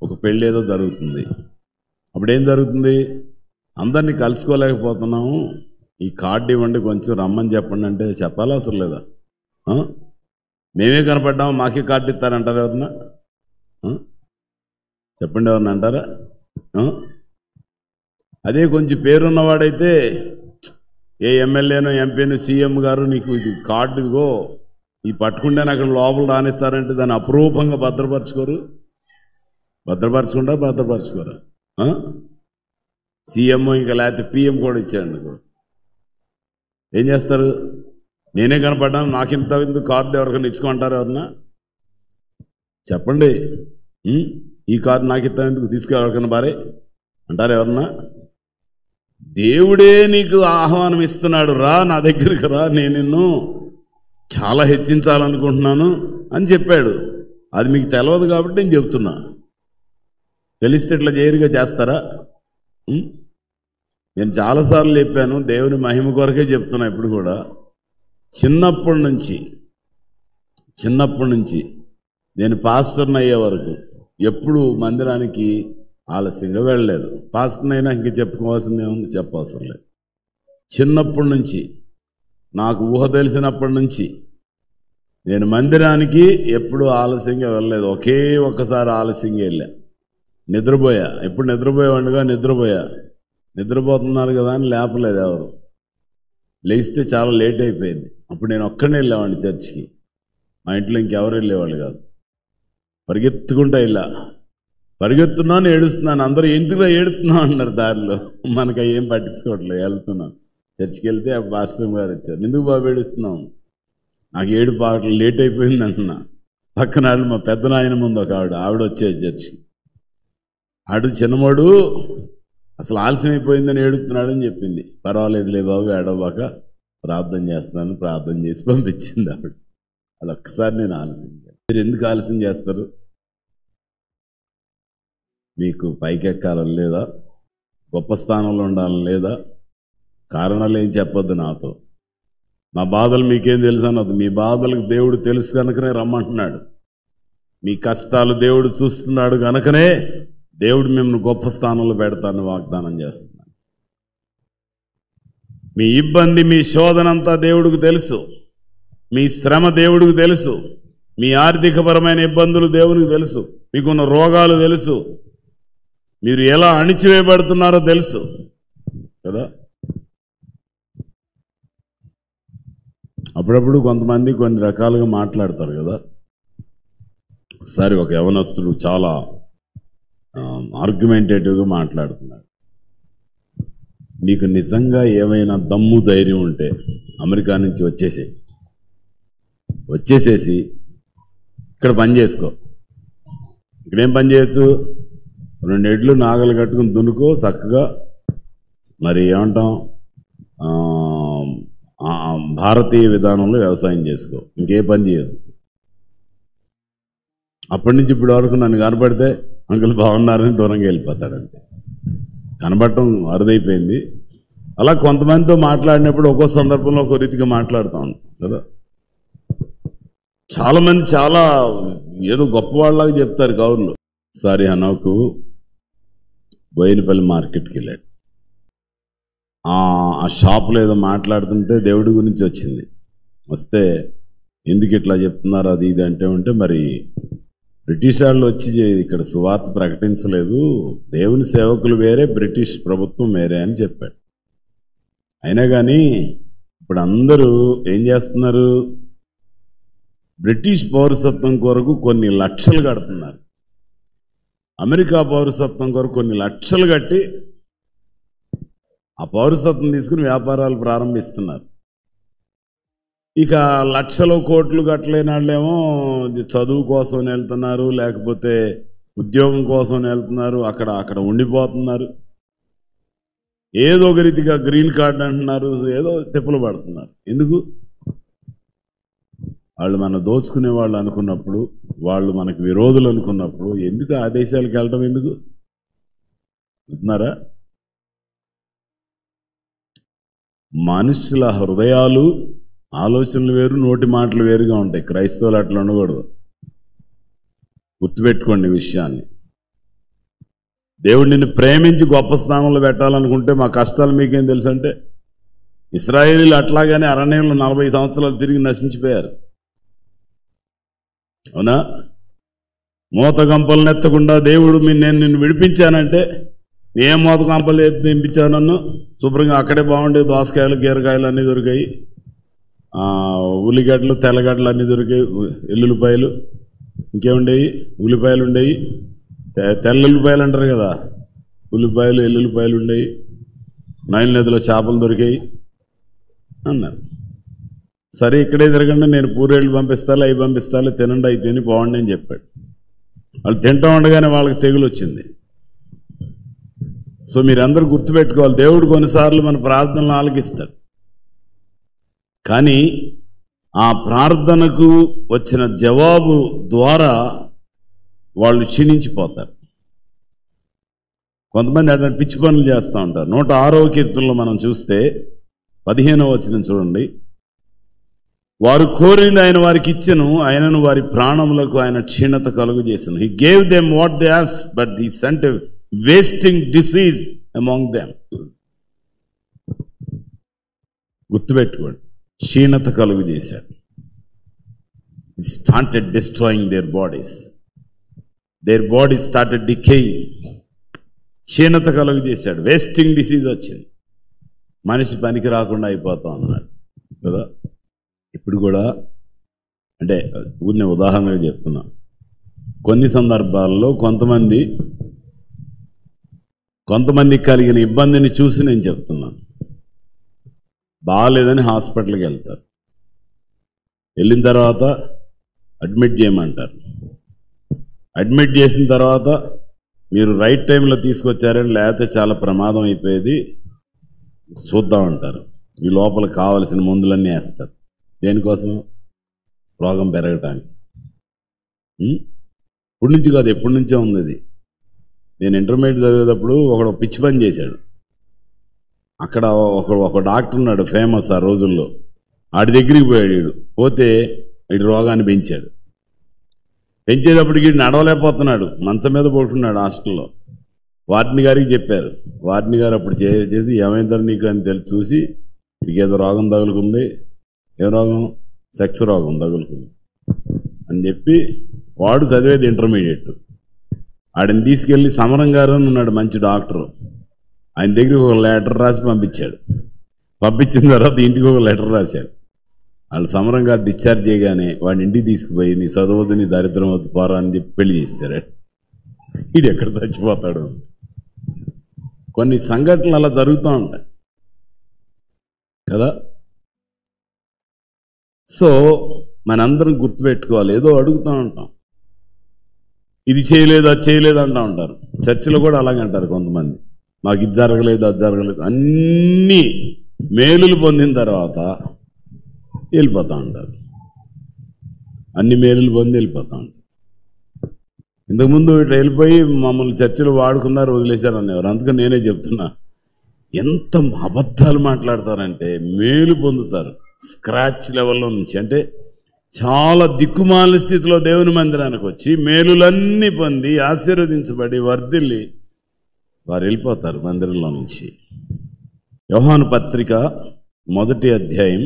ఒక పెళ్ళి ఏదో జరుగుతుంది. అప్పుడేం జరుగుతుంది? అందరినీ కలుసుకోలేకపోతున్నాము, ఈ కార్డు ఇవ్వండి, కొంచెం రమ్మని చెప్పండి అంటే చెప్పాలా అసలు లేదా? మేమే కనపడ్డాము, మాకే కార్డు ఇస్తారంటారు ఎవరన్నా? చెప్పండి, ఎవరన్నా అంటారా? అదే కొంచెం పేరున్నవాడైతే, ఏ ఎమ్మెల్యేనో ఎంపీనో సీఎం గారు నీకు ఇది కార్డు ఇదిగో, ఈ పట్టుకుంటే అక్కడ లోపల రానిస్తారంటే దాన్ని అపురూపంగా భద్రపరచుకోరా? సీఎం ఇంకా లేకపోతే పిఎం కూడా ఇచ్చాడు. ఏం చేస్తారు? నేనే కనపడ్డాను, నాకింత ఎందుకు కార్డు ఎవరికైనా ఇచ్చుకుంటారు? ఎవరన్నా చెప్పండి. ఈ కార్డు నాకు ఇంత ఎందుకు, తీసుకెళ్ళవరికైనా బారే అంటారు ఎవరన్నా? దేవుడే నీకు ఆహ్వానం ఇస్తున్నాడు, రా నా దగ్గరికి రా, నేను నిన్ను చాలా హెచ్చించాలనుకుంటున్నాను అని చెప్పాడు. అది మీకు తెలియదు కాబట్టి నేను చెప్తున్నా. తెలిస్తే ఇట్లా జైరుగా చేస్తారా? నేను చాలాసార్లు చెప్పాను, దేవుని మహిమ కొరకే చెప్తున్నా. ఇప్పుడు కూడా చిన్నప్పటి నుంచి నేను పాస్టర్ని అయ్యే వరకు ఎప్పుడు మందిరానికి ఆలస్యంగా వెళ్ళలేదు. పాస్టర్నైనా ఇంక చెప్పుకోవాల్సింది ఏముంది? చెప్పవసరం లేదు. చిన్నప్పటి నుంచి, నాకు ఊహ తెలిసినప్పటి నుంచి నేను మందిరానికి ఎప్పుడు ఆలస్యంగా వెళ్ళలేదు. ఒకే ఒక్కసారి ఆలస్యంగా వెళ్ళా, నిద్రపోయా. ఎప్పుడు నిద్రపోయేవాడిగా నిద్రపోతున్నారు కదా అని లేపలేదు ఎవరు. లేస్తే చాలా లేట్ అయిపోయింది. అప్పుడు నేను ఒక్కడే వెళ్ళేవాడిని చర్చికి. మా ఇంట్లో ఇంకెవరు వెళ్ళేవాళ్ళు కాదు. పరిగెత్తున్నాను, ఏడుస్తున్నాను. అందరూ ఎందుకు ఏడుతున్నావు అన్నారు దారిలో. మనకు ఏం పట్టించుకోవట్లేదు, వెళ్తున్నాను. చర్చికి వెళ్తే ఆ పాస్టర్ గారు వచ్చారు. ఎందుకు బాబు ఏడుస్తున్నాం? నాకు ఏడు పాటలు లేట్ అయిపోయింది అంటున్నా. పక్కన మా పెద్ద నాయన ముందు ఒక ఆవిడ వచ్చేది చర్చికి. ఆడు చిన్నవాడు అసలు ఆలస్యం అయిపోయిందని ఏడుస్తున్నాడని చెప్పింది. పర్వాలేదులే బాబు, ఏడవబాక, ప్రార్థన చేస్తున్నాను, ప్రార్థన చేసి పంపించింది ఆవిడ. అది ఒక్కసారి నేను ఆలస్యం చేస్తాను. మీరు ఎందుకు ఆలస్యం చేస్తారు? మీకు పైకెక్కాలని లేదా? గొప్ప స్థానంలో ఉండాలని లేదా? కారణాలు ఏం చెప్పొద్దు నాతో. నా బాధలు మీకేం తెలుసు అన్నది. మీ బాధలకు దేవుడు తెలుసు కనుకనే రమ్మంటున్నాడు. మీ కష్టాలు దేవుడు చూస్తున్నాడు కనుకనే దేవుడు మిమ్మల్ని గొప్ప స్థానంలో పెడతానని వాగ్దానం చేస్తున్నాడు. మీ ఇబ్బంది, మీ శోధనంతా దేవుడికి తెలుసు. మీ శ్రమ దేవుడికి తెలుసు. మీ ఆర్థికపరమైన ఇబ్బందులు దేవునికి తెలుసు. మీకున్న రోగాలు తెలుసు. మీరు ఎలా అణిచివేయబడుతున్నారో తెలుసు కదా. అప్పుడప్పుడు కొంతమంది కొన్ని రకాలుగా మాట్లాడతారు కదా. ఒకసారి ఒక యవనస్తుడు చాలా ఆర్గ్యుమెంటేటివ్గా మాట్లాడుతున్నాడు. నీకు నిజంగా ఏమైనా దమ్ము ధైర్యం ఉంటే అమెరికా నుంచి వచ్చేసేసి ఇక్కడ పని చేసుకో. ఇక్కడేం పని చేయొచ్చు, 2 ఎడ్లు నాగలు కట్టుకుని దున్నుకో చక్కగా. మరి ఏమంటాం, భారతీయ విధానంలో వ్యవసాయం చేసుకో, ఇంకే పని చేయదు. అప్పటి నుంచి ఇప్పటి వరకు నన్ను కనపడితే అంకుల్ బాగున్నారని దూరంగా వెళ్ళిపోతాడంతే. కనబడటం అరుదైపోయింది. అలా కొంతమందితో మాట్లాడినప్పుడు ఒక్కో సందర్భంలో ఒక్కో రీతిగా మాట్లాడుతూ ఉంటాం కదా. చాలామంది చాలా ఏదో గొప్పవాళ్ళలాగా చెప్తారు కౌరులు. సారీ హనోకు బోయినపల్లి మార్కెట్కి వెళ్ళాడు. ఆ షాపులో ఏదో మాట్లాడుతుంటే దేవుడి గురించి వచ్చింది. వస్తే ఎందుకు ఇట్లా చెప్తున్నారు అది ఇది అంటే ఉంటే, మరి బ్రిటిష్ వాళ్ళు వచ్చి ఇక్కడ సువార్త ప్రకటించలేదు, దేవుని సేవకులు వేరే, బ్రిటిష్ ప్రభుత్వం వేరే అని చెప్పాడు. అయినా కానీ ఇప్పుడు అందరూ ఏం చేస్తున్నారు, బ్రిటిష్ పౌరసత్వం కొరకు కొన్ని లక్షలు కడుతున్నారు, అమెరికా పౌరసత్వం కొరకు కొన్ని లక్షలు కట్టి ఆ పౌరసత్వం తీసుకుని వ్యాపారాలు ప్రారంభిస్తున్నారు. ఇక లక్షలు కోట్లు కట్టలేని వాళ్ళేమో చదువు కోసం వెళ్తున్నారు, లేకపోతే ఉద్యోగం కోసం వెళ్తున్నారు, అక్కడ ఉండిపోతున్నారు. ఏదో ఒక రీతిగా గ్రీన్ కార్డ్ అంటున్నారు, ఏదో తిప్పలు పడుతున్నారు. ఎందుకు? వాళ్ళు మన దోచుకునే వాళ్ళు అనుకున్నప్పుడు, వాళ్ళు మనకు విరోధులు అనుకున్నప్పుడు ఎందుకు ఆ దేశాలకు వెళ్ళడం? ఎందుకు అంటున్నారా? మనుషుల హృదయాలు ఆలోచనలు వేరు, నోటి మాటలు వేరుగా ఉంటాయి. క్రైస్తవులు అట్లా ఉండకూడదు. గుర్తుపెట్టుకోండి విషయాన్ని. దేవుడు నిన్ను ప్రేమించి గొప్ప స్థానంలో పెట్టాలనుకుంటే మా కష్టాలు మీకేం తెలుసు అంటే, ఇశ్రాయేలీలు అట్లాగానే అరణ్యంలో 40 సంవత్సరాలు తిరిగి నశించిపోయారు. అవునా? మూత గంపలు నెత్తకుండా దేవుడు నేను నిన్ను విడిపించానంటే, ఏం మూత గంపలు నింపించావు నన్ను? శుభ్రంగా అక్కడే బాగుండే దోసకాయలు గీరకాయలు అన్నీ దొరికాయి, ఉల్లిగడ్డలు తెల్లగడ్డలు అన్నీ దొరికాయి, ఎల్లుల్లిపాయలు ఇంకేముండేవి, ఉల్లిపాయలు ఉండేవి, తెల్ల ఉల్లిపాయలు అంటారు కదా, ఉల్లిపాయలు ఎల్లుల్లిపాయలు ఉండేవి, నైల్ నదిలో చేపలు దొరికాయి అన్నారు. సరే ఇక్కడే తిరగండి, నేను పూరేళ్ళు పంపిస్తాను, అవి పంపిస్తాను, తినండి, అవి తిని బాగుండి అని చెప్పాడు. వాళ్ళు తింటూ ఉండగానే వాళ్ళకి తెగులు వచ్చింది. సో మీరందరూ గుర్తుపెట్టుకోవాలి, దేవుడు కొన్నిసార్లు మన ప్రార్థనలు ఆలకిస్తాడు, కానీ ఆ ప్రార్థనకు వచ్చిన జవాబు ద్వారా వాళ్ళు క్షీణించిపోతారు. కొంతమంది అటువంటి పిచ్చి పనులు చేస్తూ ఉంటారు. 106వ కీర్తనలో మనం చూస్తే 15వ వచనం చూడండి. వారు కోరింది ఆయన వారికి ఇచ్చెను, ఆయనను వారి ప్రాణములకు ఆయన క్షీణత కలుగు చేసెను. హి gave them what they asked, but he cent a wasting disease among them. గుర్తుపెట్టుకోండి, క్షీణత కలుగు చేశాడు. Started destroying there bodies, their body started decaying. క్షీణత కలుగు చేశాడు, వేస్టింగ్ డిసీజ్ వచ్చింది, మనిషి పనికి రాకుండా అయిపోతా ఉన్నాడు కదా. ఇప్పుడు కూడా అంటే ఊరిని ఉదాహరణగా చెప్తున్నా, కొన్ని సందర్భాల్లో కొంతమంది కలిగిన ఇబ్బందిని చూసి నేను చెప్తున్నాను. బాగాలేదని హాస్పిటల్కి వెళ్తారు, వెళ్ళిన తర్వాత అడ్మిట్ చేయమంటారు. అడ్మిట్ చేసిన తర్వాత మీరు రైట్ టైంలో తీసుకొచ్చారని, లేకపోతే చాలా ప్రమాదం అయిపోయేది, చూద్దామంటారు. ఈ లోపల కావలసిన మందులన్నీ వేస్తారు. దేనికోసం? రోగం పెరగటానికి. ఇప్పటి నుంచి కాదు, ఎప్పటి నుంచో ఉంది అది. నేను ఇంటర్మీడియట్ చదివేటప్పుడు ఒకడు పిచ్చి పని చేశాడు. అక్కడ ఒక డాక్టర్ ఉన్నాడు ఫేమస్ ఆ రోజుల్లో, ఆడి దగ్గరికి పోయాడు. పోతే వీడి రోగాన్ని పెంచాడు. పెంచేటప్పటికి నడవలేకపోతున్నాడు, మంచం మీద పడుకున్నాడు హాస్టల్లో. వార్డెన్ గారికి చెప్పారు. వార్డెన్ గారు అప్పుడు చేసి ఏమైందని నీకు అని చూసి, వీడికి ఏదో రోగం తగులుకుంది. ఏ రోగం? సెక్స్ రోగం తగులుకుంది అని చెప్పి, వాడు చదివేది ఇంటర్మీడియట్. ఆడిని తీసుకెళ్ళి సమరం గారు అని ఉన్నాడు, మంచి డాక్టరు. ఆయన దగ్గర ఒక లెటర్ రాసి పంపించాడు. పంపించిన తర్వాత ఇంటికి ఒక లెటర్ రాశాడు. వాళ్ళు సమరం గారు డిశ్చార్జ్ చేయగానే వాడిని ఇంటికి తీసుకుపోయి నీ చదవద్దు, నీ దరిద్రం వద్దు పోరా అని చెప్పి పెళ్లి చేశారు. వీడు ఎక్కడ చచ్చిపోతాడు. కొన్ని సంఘటనలు అలా జరుగుతూ ఉంటాయి కదా. సో మనందరం గుర్తుపెట్టుకోవాలి. ఏదో అడుగుతూ ఉంటాం, ఇది చేయలేదు అది చేయలేదు అంటూ ఉంటారు. చర్చిలో కూడా అలాగే అంటారు కొంతమంది, మాకు ఇది జరగలేదు అది జరగలేదు. అన్నీ మేలులు పొందిన తర్వాత వెళ్ళిపోతూ ఉంటారు. అన్ని మేలులు పొంది వెళ్ళిపోతూ ఉంటారు. ఇంతకుముందు ఇట్లా వెళ్ళిపోయి మమ్మల్ని చర్చిలో వాడుకున్నారు వదిలేశారు అనేవారు. అందుకని నేనే చెప్తున్నా, ఎంత అబద్ధాలు మాట్లాడతారంటే మేలు పొందుతారు స్క్రాచ్ లెవెల్లో నుంచి. అంటే చాలా దిక్కుమాలిన స్థితిలో దేవుని మందిరానికి వచ్చి మేలులన్నీ పొంది ఆశీర్వదించబడి వర్ధిల్లి వారు వెళ్ళిపోతారు మందిరంలో నుంచి. యోహాను పత్రిక 1వ అధ్యాయం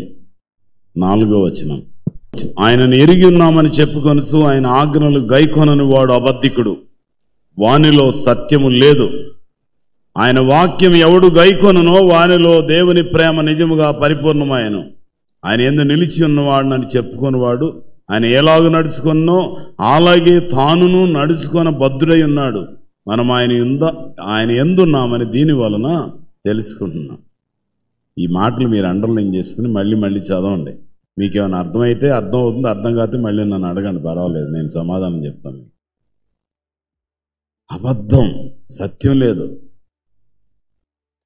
4వ వచనం. ఆయనను ఎరిగి ఉన్నామని చెప్పుకొనుచు ఆయన ఆజ్ఞలు గైకొనని వాడు అబద్ధికుడు, వానిలో సత్యము లేదు. ఆయన వాక్యం ఎవడు గైకొననో వానిలో దేవుని ప్రేమ నిజముగా పరిపూర్ణమాయను. ఆయన యందు నిలిచి ఉన్నవాడునని చెప్పుకొనివాడు ఆయన ఎలాగూ నడుచుకున్నో అలాగే తానును నడుచుకొని బద్ధుడై ఉన్నాడు. మనం ఆయన ఎందున్నామని దీని వలన తెలుసుకుంటున్నాం. ఈ మాటలు మీరు అండర్లైన్ చేసుకుని మళ్ళీ మళ్ళీ చదవండి. మీకేమైనా అర్థమైతే అర్థం అవుతుంది, అర్థం కాకపోతే మళ్ళీ నన్ను అడగండి, పర్వాలేదు, నేను సమాధానం చెప్తాను. అబద్ధం, సత్యం లేదు.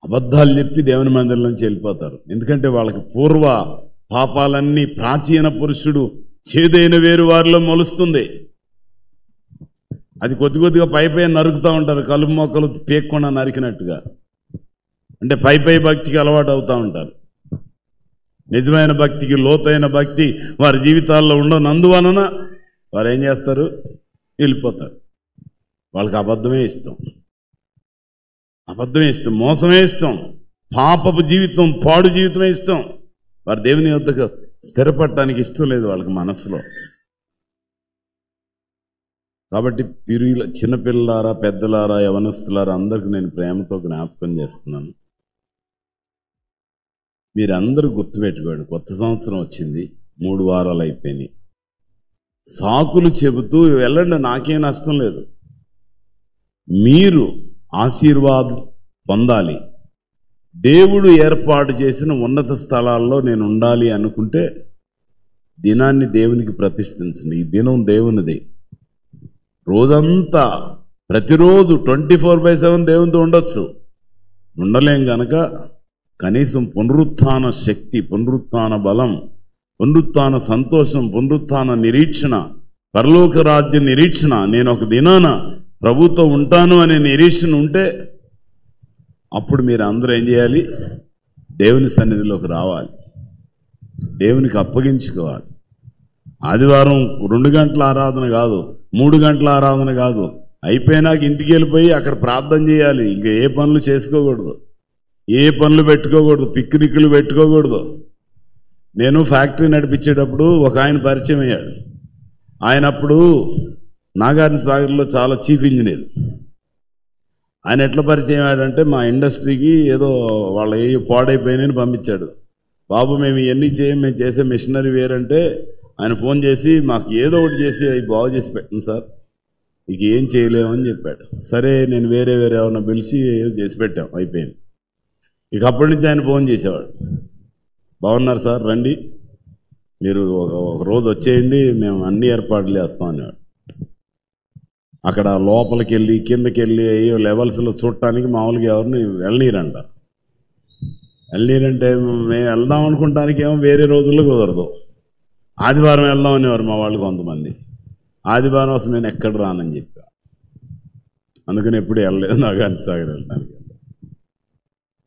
అబద్ధాలు చెప్పి దేవుని మందిరం నుంచి వెళ్ళిపోతారు. ఎందుకంటే వాళ్ళకి పూర్వ పాపాలన్నీ ప్రాచీన పురుషుడు చేదైన వేరు వారిలో మొలుస్తుంది. అది కొద్ది కొద్దిగా పై నరుకుతూ ఉంటారు, కలుపు మొక్కలు పేక్కుండా నరికినట్టుగా. అంటే పై భక్తికి అలవాటు అవుతూ ఉంటారు. నిజమైన భక్తికి, లోతైన భక్తి వారి జీవితాల్లో ఉండనందువలన వారు ఏం చేస్తారు, వెళ్ళిపోతారు. వాళ్ళకి అబద్ధమే ఇష్టం, అబద్ధమే ఇష్టం, మోసమే ఇష్టం, పాపపు జీవితం, పాడు జీవితమే ఇష్టం. వారు దేవుని వద్దకు స్థిరపడటానికి ఇష్టం లేదు వాళ్ళకి మనసులో. కాబట్టి చిన్నపిల్లలారా, పెద్దలారా, యవనస్తులారా అందరికీ నేను ప్రేమతో జ్ఞాపకం చేస్తున్నాను. మీరందరూ గుర్తుపెట్టుకోండి, కొత్త సంవత్సరం వచ్చింది, 3 వారాలు అయిపోయినాయి. సాకులు చెబుతూ వెళ్ళండి, నాకేం నష్టం లేదు. మీరు ఆశీర్వాదం పొందాలి. దేవుడు ఏర్పాటు చేసిన ఉన్నత స్థలాల్లో నేను ఉండాలి అనుకుంటే దినాన్ని దేవునికి ప్రతిష్ఠించండి. ఈ దినం దేవునిది. రోజంతా ప్రతిరోజు 24/7 దేవునితో ఉండొచ్చు, ఉండలేం గనక కనీసం పునరుత్థాన శక్తి, పునరుత్థాన బలం, పునరుత్థాన సంతోషం, పునరుత్థాన నిరీక్షణ, పరలోక రాజ్య నిరీక్షణ, నేను ఒక దినాన ప్రభుతో ఉంటాను అనే నిరీక్షణ ఉంటే అప్పుడు మీరు అందరూ ఏం చేయాలి, దేవుని సన్నిధిలోకి రావాలి, దేవునికి అప్పగించుకోవాలి. ఆదివారం 2 గంటల ఆరాధన కాదు, 3 గంటల ఆరాధన కాదు, అయిపోయినాక ఇంటికి వెళ్ళిపోయి అక్కడ ప్రార్థన చేయాలి. ఇంకా ఏ పనులు చేసుకోకూడదు, ఏ పనులు పెట్టుకోకూడదు, పిక్నిక్లు పెట్టుకోకూడదు. నేను ఫ్యాక్టరీ నడిపించేటప్పుడు ఒక ఆయన పరిచయం అయ్యాడు. ఆయన అప్పుడు నాగార్జున సాగర్లో చాలా చీఫ్ ఇంజనీర్. ఆయన ఎట్లా పరిచయం అయ్యాడంటే మా ఇండస్ట్రీకి ఏదో వాళ్ళ ఏ పాడైపోయినాయని పంపించాడు. బాబు మేము ఇవన్నీ మేము చేసే మిషనరీ వేరంటే ఆయన ఫోన్ చేసి మాకు ఏదో ఒకటి చేసి అవి బాగు చేసి పెట్టండి సార్, ఇక ఏం చేయలేమని చెప్పాడు. సరే నేను వేరే ఏమన్నా పిలిచి చేసి పెట్టాం, అయిపోయింది. ఇక అప్పటి నుంచి ఆయన ఫోన్ చేసేవాడు, బాగున్నారు సార్, రండి, మీరు ఒక రోజు వచ్చేయండి, మేము అన్ని ఏర్పాట్లు చేస్తాం అనేవాడు. అక్కడ లోపలికి వెళ్ళి కిందకి వెళ్ళి అయ్యో లెవెల్స్లో చూడటానికి మామూలుగా ఎవరిని వెళ్ళనీరంట. వెళ్ళనీరంటే మేము వెళ్దాం అనుకుంటానికి ఏమో వేరే రోజుల్లో కుదరదు. ఆదివారం వెళ్దాం అనేవారు మా వాళ్ళు కొంతమంది. ఆదివారం అసలు నేను ఎక్కడ రానని చెప్పా, అందుకని ఎప్పుడు వెళ్ళలేదు నాగార్జున సాగర్ వెళ్ళడానికి.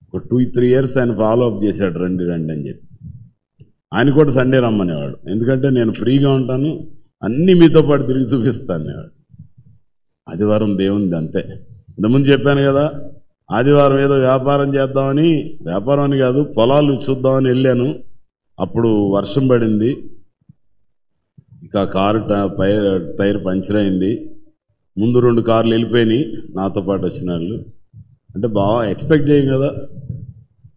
ఒక 2-3 ఇయర్స్ ఆయన ఫాలో అప్ చేశాడు, రండి రండి అని చెప్పి. ఆయన కూడా సండే రమ్మనేవాడు, ఎందుకంటే నేను ఫ్రీగా ఉంటాను, అన్నీ మీతో పాటు తిరిగి చూపిస్తాను అనేవాడు. ఆదివారం దేవునిది అంతే. ఇంతకుముందు చెప్పాను కదా, ఆదివారం ఏదో వ్యాపారం చేద్దామని, వ్యాపారం అని కాదు పొలాలు చూద్దామని వెళ్ళాను. అప్పుడు వర్షం పడింది, ఇక కారు టైర్ పంచర్ అయింది. ముందు 2 కార్లు వెళ్ళిపోయినాయి నాతో పాటు వచ్చిన వాళ్ళు. అంటే బాగా ఎక్స్పెక్ట్ చేయం కదా,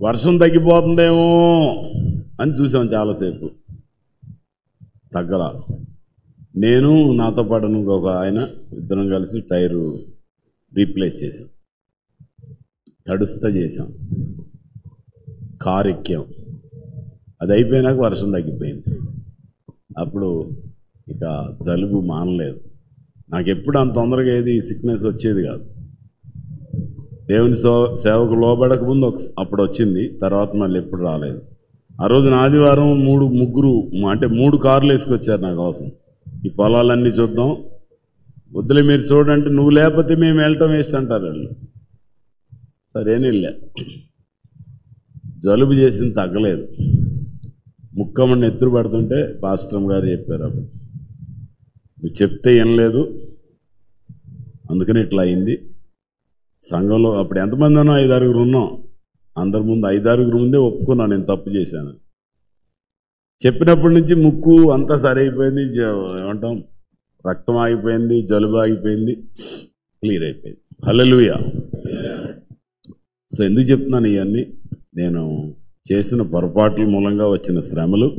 వర్షం తగ్గిపోతుందేమో అని చూసాం చాలాసేపు. తగ్గల. నేను నాతో పాటు ఇంకొక ఆయన ఇద్దరం కలిసి టైరు రీప్లేస్ చేసాం, తడుస్తా చేసాం, కారు ఎక్కాం. అది అయిపోయినాక వర్షం తగ్గిపోయింది. అప్పుడు ఇక జలుబు మానలేదు. నాకు ఎప్పుడు అంత తొందరగా ఏది సిక్నెస్ వచ్చేది కాదు. దేవుని సేవకు లోబడక ముందు అప్పుడు వచ్చింది, తర్వాత మళ్ళీ ఎప్పుడు రాలేదు. ఆ రోజున ఆదివారం 3 కార్లు వేసుకొచ్చారు నా కోసం. ఈ పొలాలన్నీ చూద్దాం, వద్దులే మీరు చూడంటే, నువ్వు లేకపోతే మేము వెళ్ళటం వేస్ట్ అంటారు వాళ్ళు. సరేని వెళ్ళా. జలుబు చేసింది తగ్గలేదు. ముక్కమని ఎత్తురు పడుతుంటే పాస్టర్ గారు చెప్పారు, అప్పుడు నువ్వు చెప్తే ఏం లేదు, అందుకని ఇట్లా అయింది. సంఘంలో అప్పుడు ఎంతమంది అన్నా 5-6 ఉన్నాం. అందరి ముందు 5-6 ముందే ఒప్పుకున్నాను నేను తప్పు చేశాను. చెప్పినప్పటి నుంచి ముక్కు అంతా సరైపోయింది, ఏమంటాం రక్తం ఆగిపోయింది, జలుబు ఆగిపోయింది, క్లియర్ అయిపోయింది. హల్లెలూయా. సో ఎందుకు చెప్తున్నాను ఇవన్నీ? నేను చేసిన పొరపాట్ల మూలంగా వచ్చిన శ్రమలు,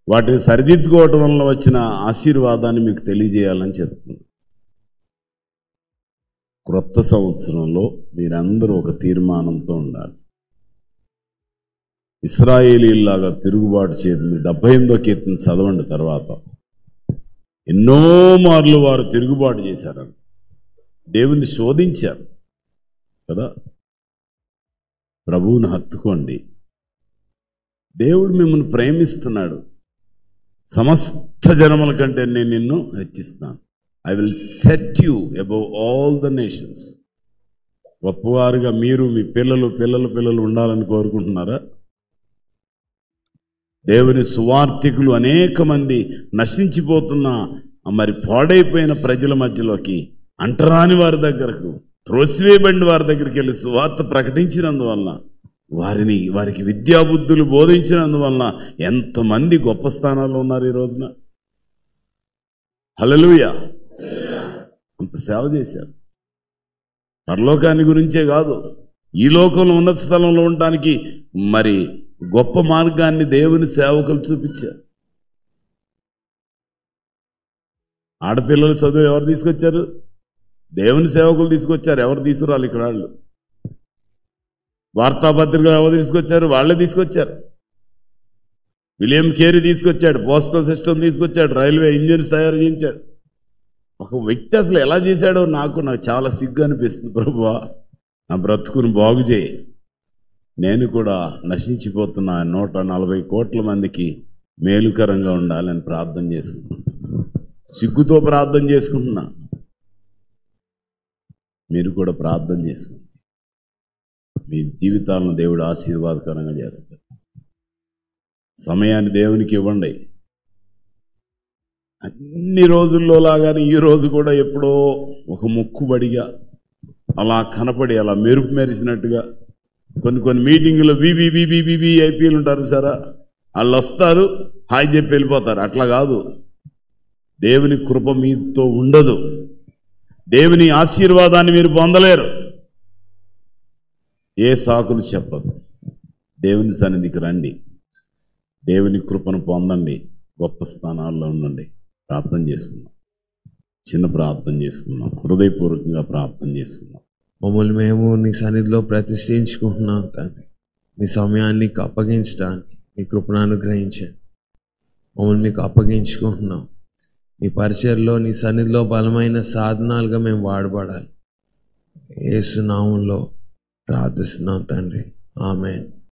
వాటిని సరిదిద్దుకోవటం వల్ల వచ్చిన ఆశీర్వాదాన్ని మీకు తెలియజేయాలని చెప్తున్నాను. క్రొత్త సంవత్సరంలో మీరందరూ ఒక తీర్మానంతో ఉండాలి. ఇశ్రాయేలీలాగా తిరుగుబాటు చేయదు. 78వ కీర్తన చదవండి. తర్వాత ఎన్నో మార్లు వారు తిరుగుబాటు చేశారని దేవుణ్ణి శోధించారు కదా. ప్రభువుని హత్తుకోండి. దేవుడు మిమ్మల్ని ప్రేమిస్తున్నాడు. సమస్త జనముల కంటే నేను నిన్ను హెచ్చిస్తాను. I will set you above all the nations. గొప్పవారుగా మీరు మీ పిల్లలు ఉండాలని కోరుకుంటున్నారా? దేవుని సువార్థికులు అనేక మంది నశించిపోతున్న మరి పాడైపోయిన ప్రజల మధ్యలోకి, అంటరాని వారి దగ్గరకు, త్రోసివేయబడిన వారి దగ్గరికి వెళ్ళి సువార్త ప్రకటించినందువల్ల, వారికి విద్యాబుద్ధులు బోధించినందువల్ల ఎంతమంది గొప్ప స్థానాల్లో ఉన్నారు ఈ రోజున. హల్లెలూయా. అంత సేవ చేశారు. పరలోకాన్ని గురించే కాదు, ఈ లోకంలో ఉన్నత స్థలంలో ఉండడానికి మరి గొప్ప మార్గాన్ని దేవుని సేవకులు చూపించారు. ఆడపిల్లలు చదువు ఎవరు తీసుకొచ్చారు? దేవుని సేవకులు తీసుకొచ్చారు. ఎవరు తీసుకురాలి? ఇక్కడ వాళ్ళు. వార్తాపత్రికలు ఎవరు తీసుకొచ్చారు? వాళ్ళే తీసుకొచ్చారు. విలియం కేరీ తీసుకొచ్చాడు, పోస్టల్ సిస్టమ్ తీసుకొచ్చాడు, రైల్వే ఇంజిన్స్ తయారు చేయించాడు. ఒక వ్యక్తి అసలు ఎలా చేశాడో నాకు చాలా సిగ్గు అనిపిస్తుంది. ప్రభువా, నా బ్రతుకును బాగు చేయి, నేను కూడా నశించిపోతున్న 140 కోట్ల మందికి మేలుకరంగా ఉండాలని ప్రార్థన చేసుకుంటున్నా. సిగ్గుతో ప్రార్థన చేసుకుంటున్నా. మీరు కూడా ప్రార్థన చేసుకోండి. మీ జీవితాలను దేవుడు ఆశీర్వాదకరంగా చేస్తాడు. సమయాన్ని దేవునికి ఇవ్వండి. అన్ని రోజుల్లో లాగానే ఈ రోజు కూడా ఎప్పుడో ఒక మొక్కుబడిగా అలా కనపడి, అలా మెరుపు మెరిసినట్టుగా కొన్ని మీటింగులో ఐపీలు ఉంటారు సారా, వాళ్ళు వస్తారు, హాయ్ చెప్పి వెళ్ళిపోతారు. అట్లా కాదు. దేవుని కృప మీతో ఉండదు. దేవుని ఆశీర్వాదాన్ని మీరు పొందలేరు. ఏ సాకులు చెప్పదు. దేవుని సన్నిధికి రండి, దేవుని కృపను పొందండి, గొప్ప స్థానాల్లో ఉండండి. ప్రార్థన చేసుకుందాం. చిన్న ప్రార్థన చేసుకుందాం. హృదయపూర్వకంగా ప్రార్థన చేసుకుందాం. మమ్మల్ని మేము నీ సన్నిధిలో ప్రతిష్ఠించుకుంటున్నాం తండ్రి. నీ సమయాన్ని నీకు అప్పగించడానికి నీ కృపను అనుగ్రహించండి. మమ్మల్ని మీకు అప్పగించుకుంటున్నాం. నీ పరిచర్లో నీ సన్నిధిలో బలమైన సాధనాలుగా మేము వాడబడాలి. యేసు నామములో ప్రార్థిస్తున్నాం తండ్రి. ఆమేన్.